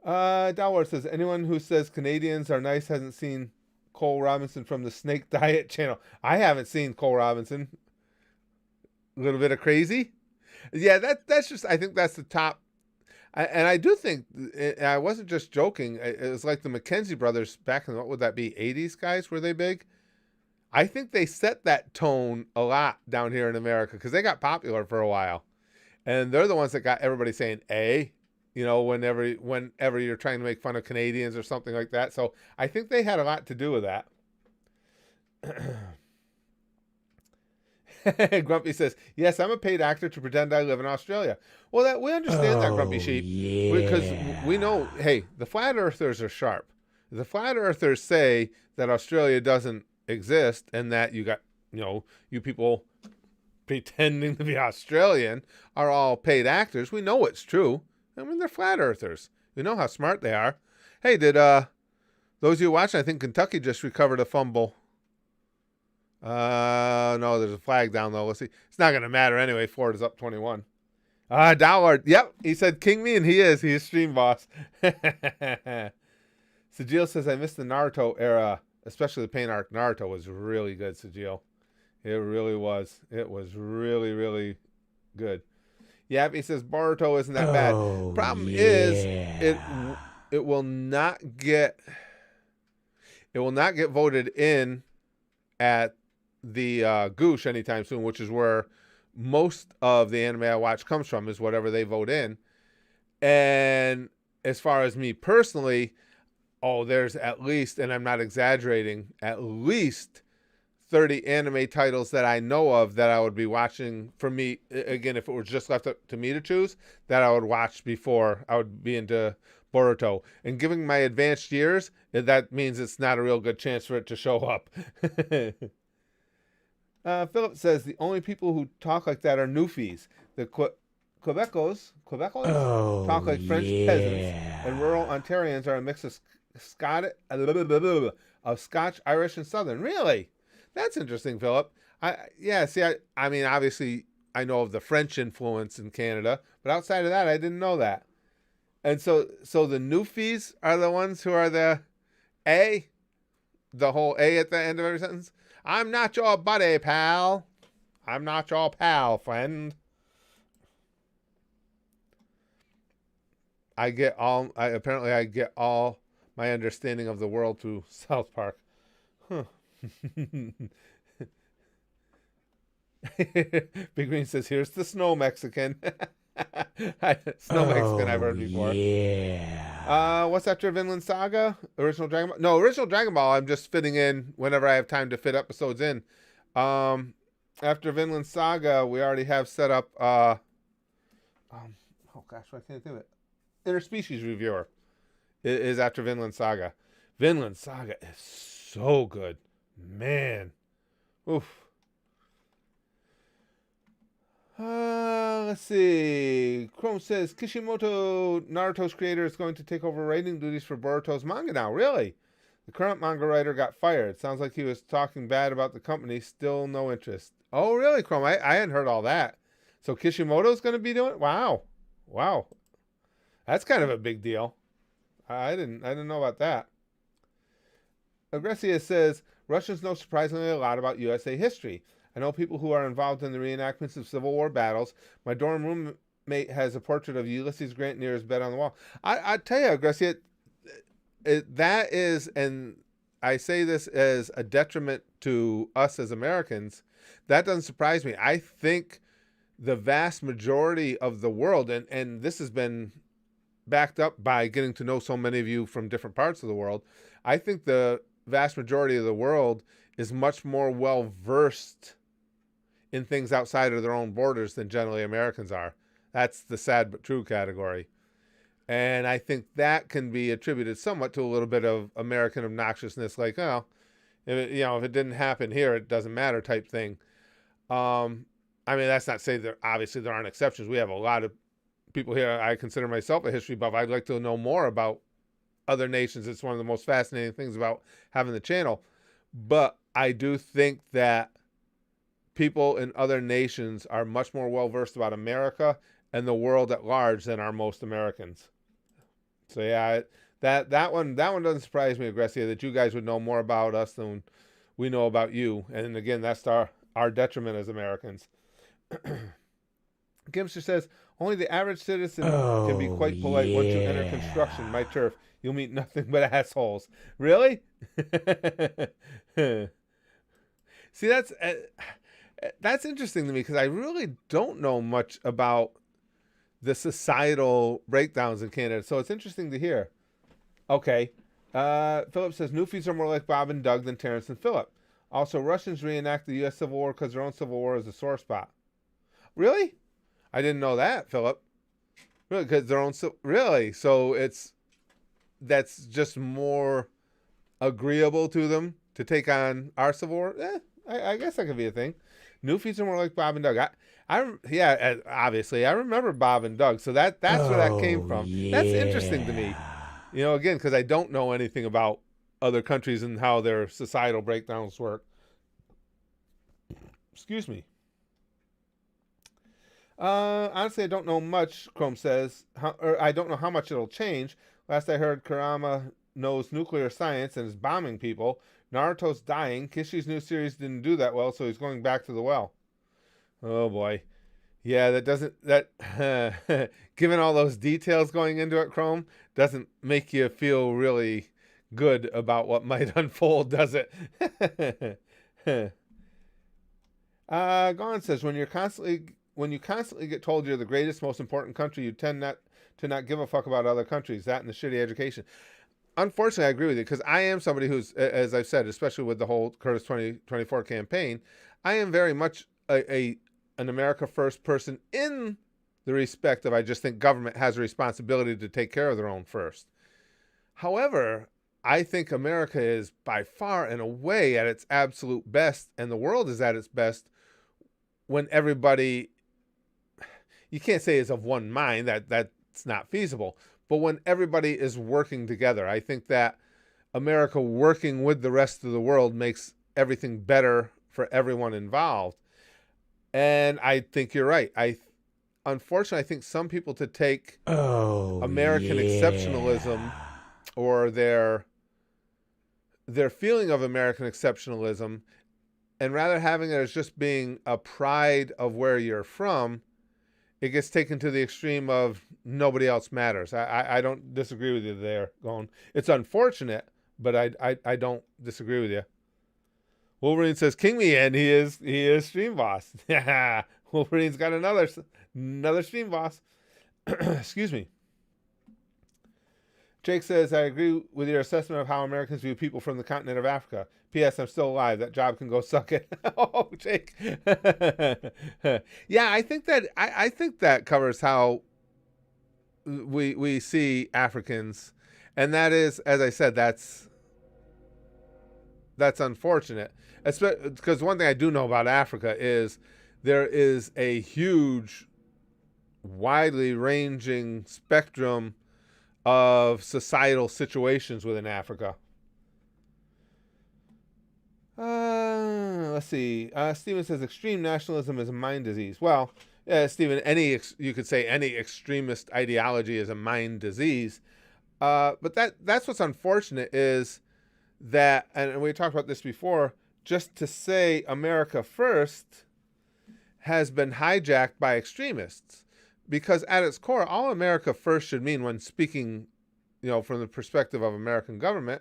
Dalwar says, anyone who says Canadians are nice hasn't seen Cole Robinson from the Snake Diet channel. I haven't seen Cole Robinson. A little bit of crazy. Yeah, that's just, I think that's the top. And I do think, I wasn't just joking, it was like the McKenzie brothers back in, what would that be, 80s guys? Were they big? I think they set that tone a lot down here in America because they got popular for a while. And they're the ones that got everybody saying, whenever you're trying to make fun of Canadians or something like that. So I think they had a lot to do with that. Grumpy says, yes, I'm a paid actor to pretend I live in Australia. Well, we understand that, Grumpy Sheep. Because we know, hey, the flat earthers are sharp. The flat earthers say that Australia doesn't exist and that you got, you people pretending to be Australian are all paid actors. We know it's true. I mean, they're flat earthers. We know how smart they are. Hey, did those of you watching, I think Kentucky just recovered a fumble. No, there's a flag down though. Let's see. It's not gonna matter anyway. Florida's up 21. Doward. Yep, he said King Me, and he is stream boss. Sajil says, I missed the Naruto era, especially the pain arc. Naruto was really good, Sajil. It really was. It was really, really good. Yep, he says Boruto isn't that bad. Problem is, it will not get voted in at the Goosh anytime soon, which is where most of the anime I watch comes from, is whatever they vote in. And as far as me personally, there's at least, and I'm not exaggerating, at least 30 anime titles that I know of that I would be watching for me. Again, if it was just left up to me to choose, that I would watch before I would be into Boruto. And given my advanced years, that means it's not a real good chance for it to show up. Philip says the only people who talk like that are Newfies. The Quebecos talk like French peasants, and rural Ontarians are a mix of Scotch, Irish, and Southern. Really? That's interesting, Philip. I mean, obviously, I know of the French influence in Canada, but outside of that, I didn't know that. And so the Newfies are the ones who are the whole A at the end of every sentence. I'm not your buddy, pal. I'm not your pal, friend. I get all my understanding of the world through South Park. Huh. Big Green says, here's the snow Mexican. Mexican I've heard before. Yeah. What's after Vinland Saga? Original Dragon Ball? No, Original Dragon Ball I'm just fitting in whenever I have time to fit episodes in. After Vinland Saga, we already have set up oh gosh, why can't I think of it? Interspecies Reviewer is after Vinland Saga. Vinland Saga is so good. Man. Oof. Let's see. Chrome says Kishimoto, Naruto's creator, is going to take over writing duties for Boruto's manga now. Really? The current manga writer got fired. Sounds like he was talking bad about the company. Still no interest. Oh, really, Chrome? I hadn't heard all that. So Kishimoto's going to be doing it? Wow. That's kind of a big deal. I didn't know about that. Agressia says Russians know surprisingly a lot about USA history. I know people who are involved in the reenactments of Civil War battles. My dorm roommate has a portrait of Ulysses Grant near his bed on the wall. I tell you, Agressia, that is, and I say this as a detriment to us as Americans, that doesn't surprise me. I think the vast majority of the world, and this has been backed up by getting to know so many of you from different parts of the world, I think the vast majority of the world is much more well-versed in things outside of their own borders than generally Americans are. That's the sad but true category. And I think that can be attributed somewhat to a little bit of American obnoxiousness, like, oh, if it didn't happen here, it doesn't matter type thing. I mean, that's not to say that obviously there aren't exceptions. We have a lot of people here. I consider myself a history buff. I'd like to know more about other nations. It's one of the most fascinating things about having the channel. But I do think that people in other nations are much more well-versed about America and the world at large than are most Americans. So yeah, that one doesn't surprise me, Agressia, that you guys would know more about us than we know about you. And again, that's our detriment as Americans. Gimster says, only the average citizen can be quite polite once you enter construction, my turf. You'll meet nothing but assholes. Really? See, that's interesting to me because I really don't know much about the societal breakdowns in Canada. So it's interesting to hear. Okay. Philip says, Newfies are more like Bob and Doug than Terrence and Philip. Also, Russians reenact the U.S. Civil War because their own Civil War is a sore spot. Really? I didn't know that, Philip. Really? Because their own... Really? So that's just more agreeable to them to take on our Civil War? I guess that could be a thing. Newfies are more like Bob and Doug. Obviously, I remember Bob and Doug, so that's where that came from. Yeah. That's interesting to me. Again, because I don't know anything about other countries and how their societal breakdowns work. Excuse me. Honestly, I don't know much, Chrome says. I don't know how much it'll change. Last I heard, Kurama knows nuclear science and is bombing people. Naruto's dying. Kishi's new series didn't do that well, so he's going back to the well. Oh, boy. Yeah, given all those details going into it, Chrome, doesn't make you feel really good about what might unfold, does it? Gon says, when you constantly get told you're the greatest, most important country, you tend not to not give a fuck about other countries. That and the shitty education. unfortunately, I agree with you because I am somebody who's, as I've said, especially with the whole Curtis 2024 campaign, I am very much an America First person in the respect of I just think government has a responsibility to take care of their own first. However, I think America is by far and away at its absolute best, and the world is at its best when everybody, you can't say is of one mind, that's not feasible, but when everybody is working together. I think that America working with the rest of the world makes everything better for everyone involved. And I think you're right. Unfortunately, I think some people to take American exceptionalism or their feeling of American exceptionalism, and rather having it as just being a pride of where you're from, it gets taken to the extreme of nobody else matters. I don't disagree with you there, going, it's unfortunate, but I don't disagree with you. Wolverine says, King me in, he is stream boss. Wolverine's got another stream boss. Excuse me. Jake says, I agree with your assessment of how Americans view people from the continent of Africa. P.S. I'm still alive. That job can go suck it. Oh, Jake. Yeah, I think that covers how we see Africans. And that is, as I said, that's unfortunate. Because one thing I do know about Africa is there is a huge, widely ranging spectrum of societal situations within Africa. Let's see. Steven says extreme nationalism is a mind disease. Well, yeah, Steven, you could say any extremist ideology is a mind disease. But that's what's unfortunate is that, and we talked about this before, just to say America first has been hijacked by extremists. Because at its core, all America first should mean when speaking, from the perspective of American government,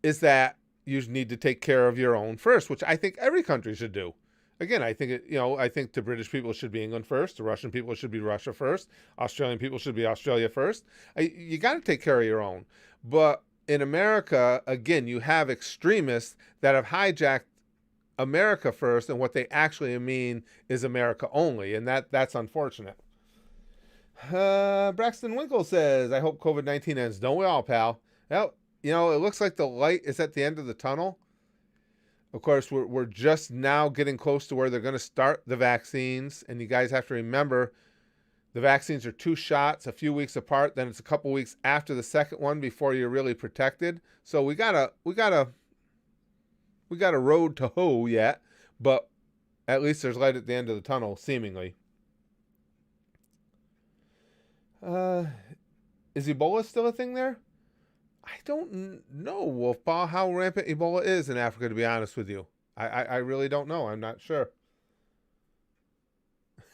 is that you need to take care of your own first, which I think every country should do. Again, I think I think the British people should be England first, the Russian people should be Russia first, Australian people should be Australia first. You got to take care of your own. But in America, again, you have extremists that have hijacked America first, and what they actually mean is America only, and that's unfortunate. Braxton Winkle says, I hope COVID-19 ends. Don't we all, pal? Well, it looks like the light is at the end of the tunnel. Of course, we're just now getting close to where they're going to start the vaccines. And you guys have to remember, the vaccines are 2 shots, a few weeks apart. Then it's a couple weeks after the second one before you're really protected. So we got a road to hoe yet, but at least there's light at the end of the tunnel, seemingly. Is Ebola still a thing there? I don't know, Wolfpaw, how rampant Ebola is in Africa, to be honest with you. I really don't know. I'm not sure.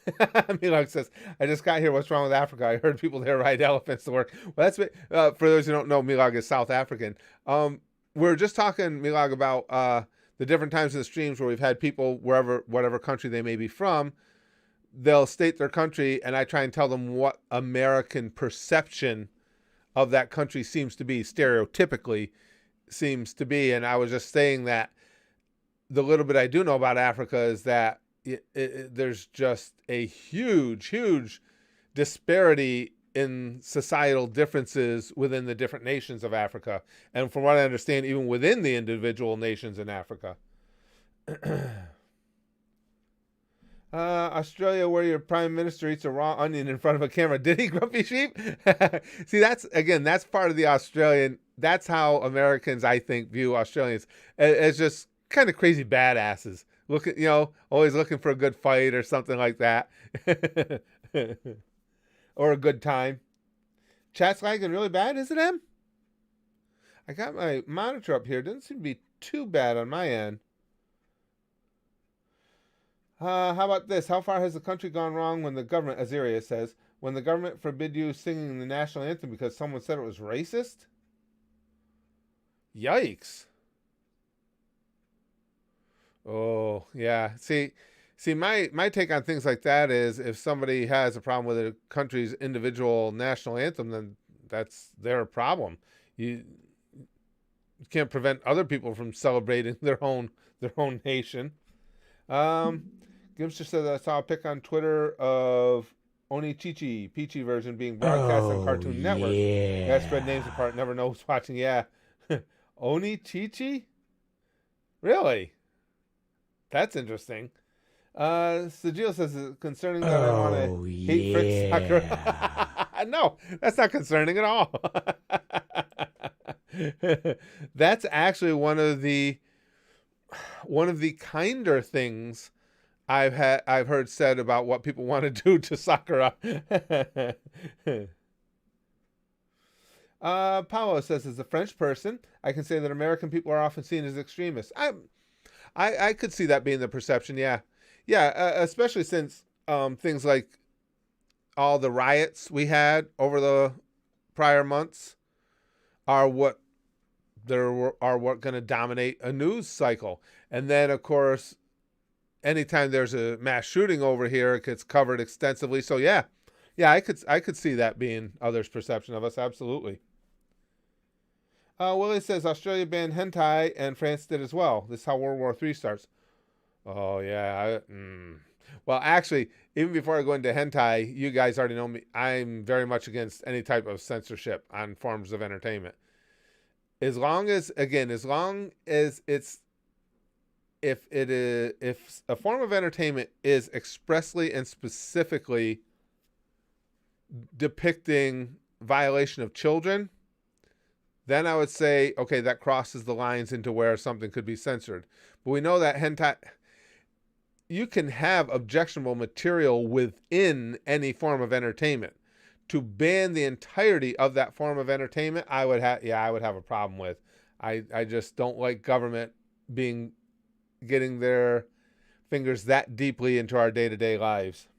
Milag says, I just got here. What's wrong with Africa? I heard people there ride elephants to work. Well, that's for those who don't know, Milag is South African. We're just talking, Milag, about the different times in the streams where we've had people, whatever country they may be from, they'll state their country, and I try and tell them what American perception of that country seems to be, stereotypically seems to be. And I was just saying that the little bit I do know about Africa is that there's just a huge disparity in societal differences within the different nations of Africa. And from what I understand, even within the individual nations in Africa. Australia, where your prime minister eats a raw onion in front of a camera. Did he, Grumpy Sheep? See, that's part of the Australian. That's how Americans, I think, view Australians as just kind of crazy badasses. Always looking for a good fight or something like that. Or a good time. Chat's lagging really bad, is it, Em? I got my monitor up here. Doesn't seem to be too bad on my end. How about this? How far has the country gone wrong when the government, Azaria says, when the government forbid you singing the national anthem because someone said it was racist? Yikes. Oh, yeah. See, my take on things like that is if somebody has a problem with a country's individual national anthem, then that's their problem. You can't prevent other people from celebrating their own nation. Gibbs just said that I saw a pic on Twitter of Onichichi, Peachy version being broadcast on Cartoon Network. Guys spread names apart, never know who's watching. Yeah. Onichichi? Really? That's interesting. Sajil says it's concerning that I want to hate Frick Soccer. No, that's not concerning at all. That's actually one of the kinder things I've heard said about what people want to do to Sakura. Paolo says, as a French person, I can say that American people are often seen as extremists. I could see that being the perception. Yeah, especially since things like all the riots we had over the prior months are what going to dominate a news cycle. And then, of course, anytime there's a mass shooting over here, it gets covered extensively. So yeah, I could see that being others' perception of us. Absolutely. Willie says Australia banned hentai and France did as well. This is how World War III starts. Oh yeah. Well, actually, even before I go into hentai, you guys already know me. I'm very much against any type of censorship on forms of entertainment. As long as it's if a form of entertainment is expressly and specifically depicting violation of children, then I would say, okay, that crosses the lines into where something could be censored. But we know that hentai, you can have objectionable material within any form of entertainment. To ban the entirety of that form of entertainment, I would have a problem with. I just don't like government getting their fingers that deeply into our day-to-day lives.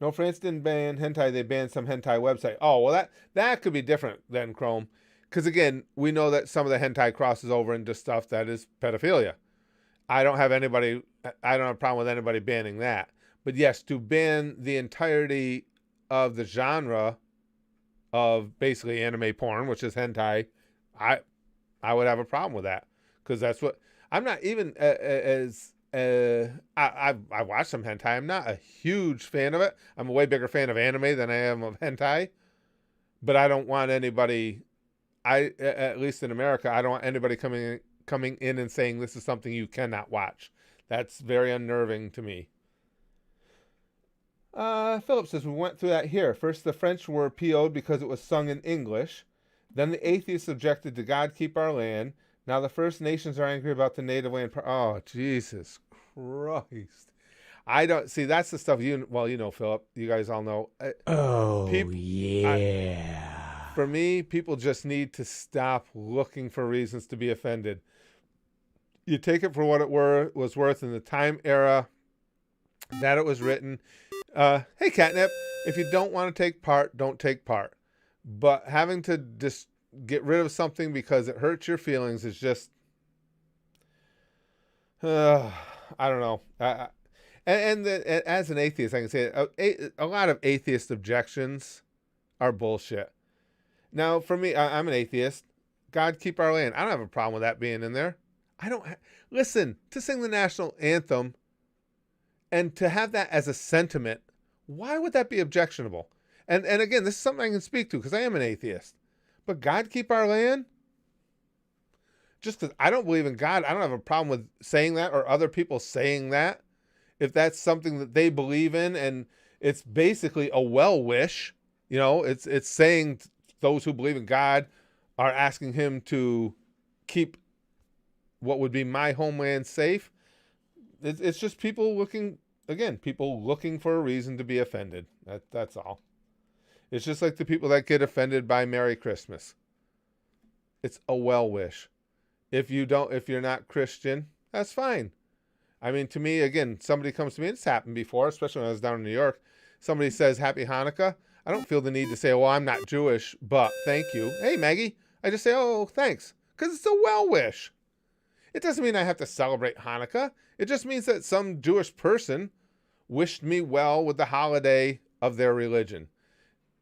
No, France didn't ban hentai. They banned some hentai website. Oh, well, that could be different than Chrome. Because, again, we know that some of the hentai crosses over into stuff that is pedophilia. I don't have a problem with anybody banning that. But, yes, to ban the entirety of the genre of basically anime porn, which is hentai, I would have a problem with that. Because that's what... I'm not even I watched some hentai. I'm not a huge fan of it. I'm a way bigger fan of anime than I am of hentai. But I don't want anybody, at least in America, I don't want anybody coming in and saying this is something you cannot watch. That's very unnerving to me. Philip says, we went through that here. First, the French were PO'd because it was sung in English. Then the atheists objected to God Keep Our Land. Now the First Nations are angry about the native land. Oh, Jesus Christ. I don't see, that's the stuff you know, Philip, you guys all know. For me, people just need to stop looking for reasons to be offended. You take it for what it was worth in the time era that it was written. Hey, Catnip, if you don't want to take part, don't take part. But having to just get rid of something because it hurts your feelings is just, I don't know. As an atheist, I can say a lot of atheist objections are bullshit. Now, for me, I'm an atheist. God Keep Our Land. I don't have a problem with that being in there. Listen, to sing the national anthem and to have that as a sentiment, why would that be objectionable? And again, this is something I can speak to because I am an atheist. But God Keep Our Land? Just because I don't believe in God, I don't have a problem with saying that or other people saying that. If that's something that they believe in and it's basically a well wish, you know, it's saying those who believe in God are asking him to keep what would be my homeland safe. It's just people looking for a reason to be offended. That's all. It's just like the people that get offended by Merry Christmas. It's a well wish. If you're not Christian, that's fine. I mean, to me, again, somebody comes to me, and it's happened before, especially when I was down in New York. Somebody says Happy Hanukkah. I don't feel the need to say, well, I'm not Jewish, but thank you. Hey, Maggie. I just say, oh, thanks. Because it's a well wish. It doesn't mean I have to celebrate Hanukkah. It just means that some Jewish person wished me well with the holiday of their religion.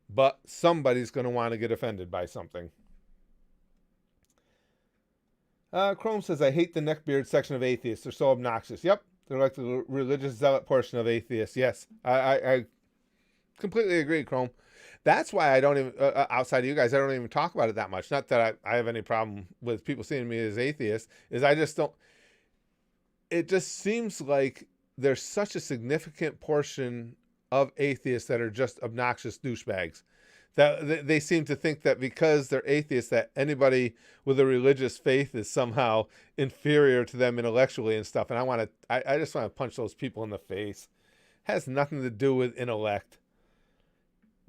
but somebody's going to want to get offended by something. Chrome says, I hate the neckbeard section of atheists. They're so obnoxious. Yep, they're like the religious zealot portion of atheists. Yes, I completely agree, Chrome. That's why I don't even, outside of you guys, I don't even talk about it that much. Not that I have any problem with people seeing me as atheist, is I just don't, it just seems like there's such a significant portion of atheists that are just obnoxious douchebags. That they seem to think that because they're atheists, that anybody with a religious faith is somehow inferior to them intellectually and stuff. And I just want to punch those people in the face. It has nothing to do with intellect.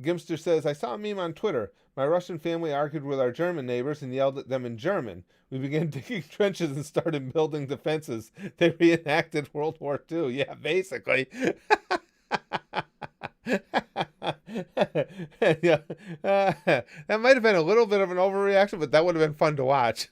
Gimster says, I saw a meme on Twitter. My Russian family argued with our German neighbors and yelled at them in German. We began digging trenches and started building defenses. They reenacted World War II. Yeah, basically. Yeah. That might have been a little bit of an overreaction, but that would have been fun to watch.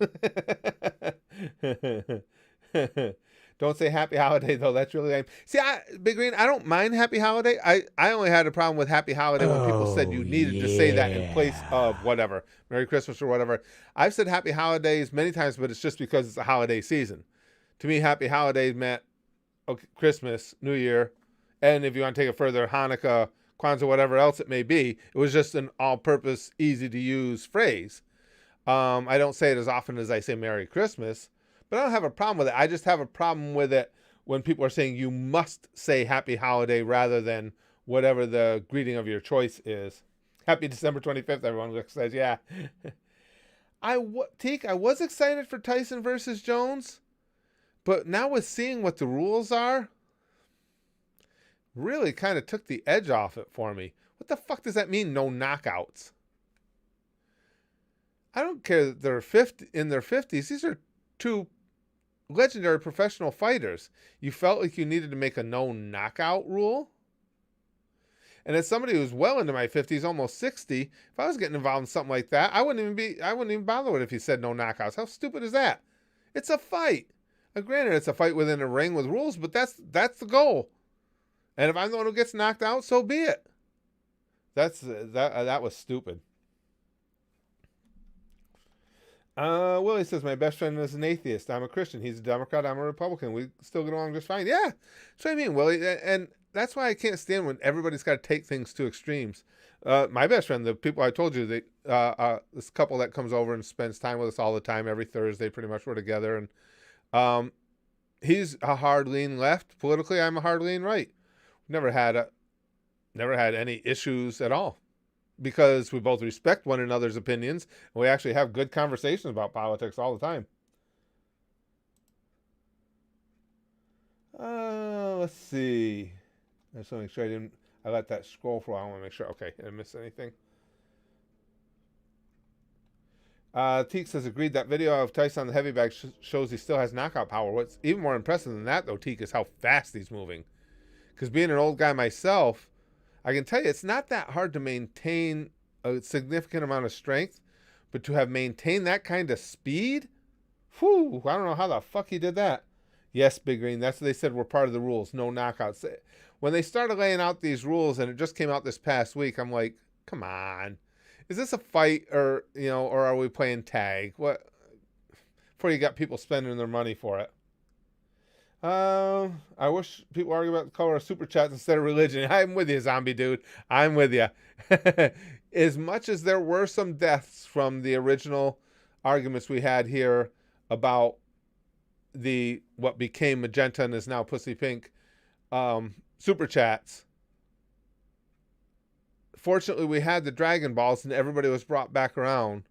Don't say happy holiday, though. That's really lame. See, Big Green, I don't mind happy holiday. I only had a problem with happy holiday when people said you needed to say that in place of whatever, Merry Christmas or whatever. I've said happy holidays many times, but it's just because it's a holiday season. To me, happy holidays meant Christmas, New Year, and if you want to take it further, Hanukkah, Kwanzaa, whatever else it may be. It was just an all-purpose, easy-to-use phrase. I don't say it as often as I say Merry Christmas, but I don't have a problem with it. I just have a problem with it when people are saying you must say happy holiday rather than whatever the greeting of your choice is. Happy December 25th, everyone says, yeah. Teak, I was excited for Tyson versus Jones, but now with seeing what the rules are, really kind of took the edge off it for me. What the fuck does that mean, no knockouts? I don't care that they're in their 50s. These are two legendary professional fighters. You felt like you needed to make a no knockout rule? And as somebody who's well into my 50s, almost 60, if I was getting involved in something like that, I wouldn't even bother with it if he said no knockouts. How stupid is that? It's a fight. Granted, it's a fight within a ring with rules, but that's the goal. And if I'm the one who gets knocked out, so be it. That was stupid. Willie says, my best friend is an atheist. I'm a Christian. He's a Democrat. I'm a Republican. We still get along just fine. Yeah, that's what I mean, Willie. And that's why I can't stand when everybody's got to take things to extremes. My best friend, the people I told you, this couple that comes over and spends time with us all the time, every Thursday, pretty much we're together. And he's a hard lean left. Politically, I'm a hard lean right. Never had any issues at all, because we both respect one another's opinions, and we actually have good conversations about politics all the time. Let's see. I just want to make sure I let that scroll for a while. I want to make sure. Okay, did I miss anything? Teek says, agreed, that video of Tyson on the heavy bag shows he still has knockout power. What's even more impressive than that, though, Teek, is how fast he's moving. Because being an old guy myself, I can tell you it's not that hard to maintain a significant amount of strength, but to have maintained that kind of speed, whew, I don't know how the fuck he did that. Yes, Big Green, that's what they said were part of the rules, no knockouts. When they started laying out these rules, and it just came out this past week, I'm like, come on. Is this a fight, or are we playing tag? What? Before you got people spending their money for it. I wish people argue about the color of super chats instead of religion. I'm with you, zombie dude. I'm with you. As much as there were some deaths from the original arguments we had here about what became magenta and is now pussy pink super chats, fortunately we had the Dragon Balls and everybody was brought back around.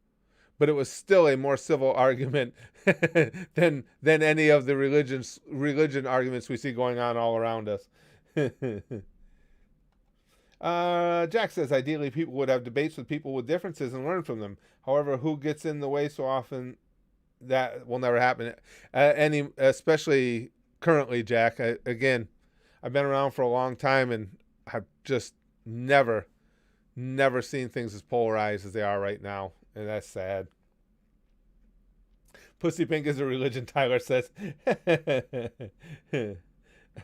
But it was still a more civil argument than any of the religion arguments we see going on all around us. Jack says, ideally people would have debates with people with differences and learn from them. However, who gets in the way so often, that will never happen. Especially currently, Jack. Again, I've been around for a long time, and I've just never seen things as polarized as they are right now. And that's sad. Pussy pink is a religion, Tyler says.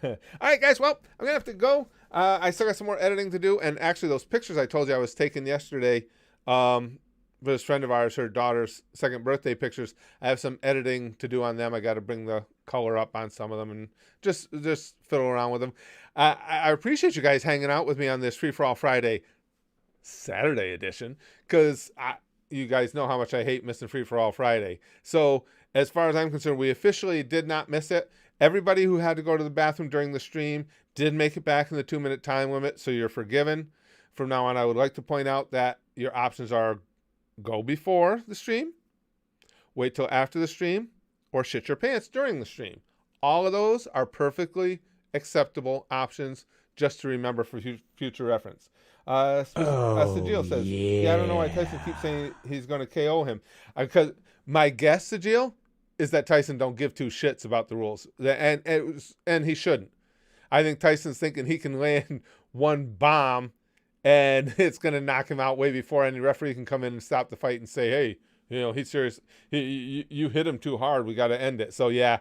All right, guys. Well, I'm gonna have to go. I still got some more editing to do, and actually, those pictures I told you I was taking yesterday, for this friend of ours, her daughter's second birthday pictures. I have some editing to do on them. I got to bring the color up on some of them and just fiddle around with them. I appreciate you guys hanging out with me on this Free for All Friday Saturday edition, because you guys know how much I hate missing Free for All Friday. So as far as I'm concerned, we officially did not miss it. Everybody who had to go to the bathroom during the stream did make it back in the 2-minute time limit, so you're forgiven. From now on, I would like to point out that your options are go before the stream, wait till after the stream, or shit your pants during the stream. All of those are perfectly acceptable options just to remember for future reference. Sajil says, yeah, I don't know why Tyson keeps saying he's going to KO him. Because my guess, Sajil, is that Tyson don't give two shits about the rules. And he shouldn't. I think Tyson's thinking he can land one bomb and it's going to knock him out way before any referee can come in and stop the fight and say, hey, he's serious. You hit him too hard. We got to end it. So, yeah,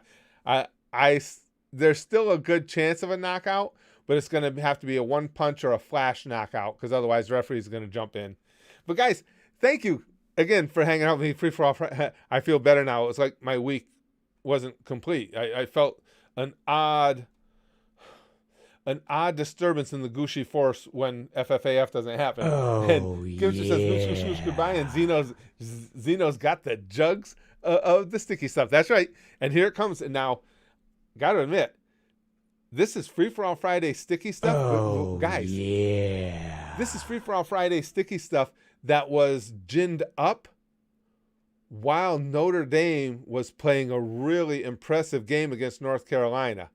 there's still a good chance of a knockout, but it's going to have to be a one punch or a flash knockout, because otherwise the referee is going to jump in. But, guys, thank you again for hanging out with me. Free for All. I feel better now. It was like my week wasn't complete. I felt an odd disturbance in the Gucci force when FFAF doesn't happen. And Kimchi says goosh goodbye, and Zeno's got the jugs of the sticky stuff. That's right. And here it comes. And now, gotta admit, this is Free for All Friday sticky stuff. Guys, yeah. This is Free for All Friday sticky stuff that was ginned up while Notre Dame was playing a really impressive game against North Carolina.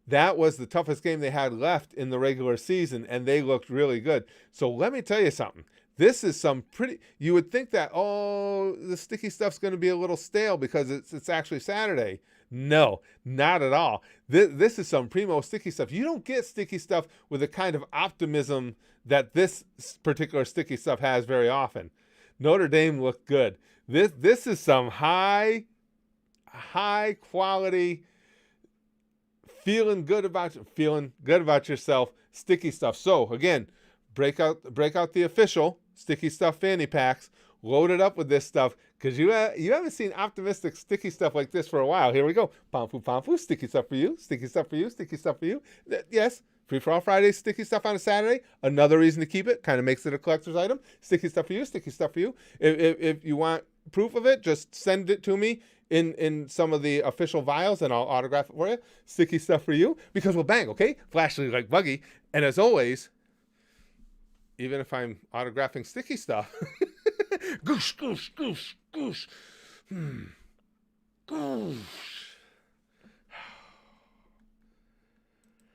That was the toughest game they had left in the regular season, and they looked really good. So let me tell you something. This is some pretty... You would think that, the sticky stuff's going to be a little stale because it's actually Saturday. No, not at all. This is some primo sticky stuff. You don't get sticky stuff with the kind of optimism that this particular sticky stuff has very often. Notre Dame looked good. This is some high quality... feeling good about yourself sticky stuff. So again, break out the official sticky stuff fanny packs, load it up with this stuff, because you haven't seen optimistic sticky stuff like this for a while. Here we go. Pomfu, sticky stuff for you, sticky stuff for you, sticky stuff for you. Yes, Free for All Friday sticky stuff on a Saturday. Another reason to keep it, kind of makes it a collector's item. Sticky stuff for you, sticky stuff for you. If you want proof of it, just send it to me in some of the official vials, and I'll autograph it for you. Sticky stuff for you, because we'll bang, okay? Flashly like Buggy. And as always, even if I'm autographing sticky stuff, goosh, goosh, goosh, goosh. Goosh.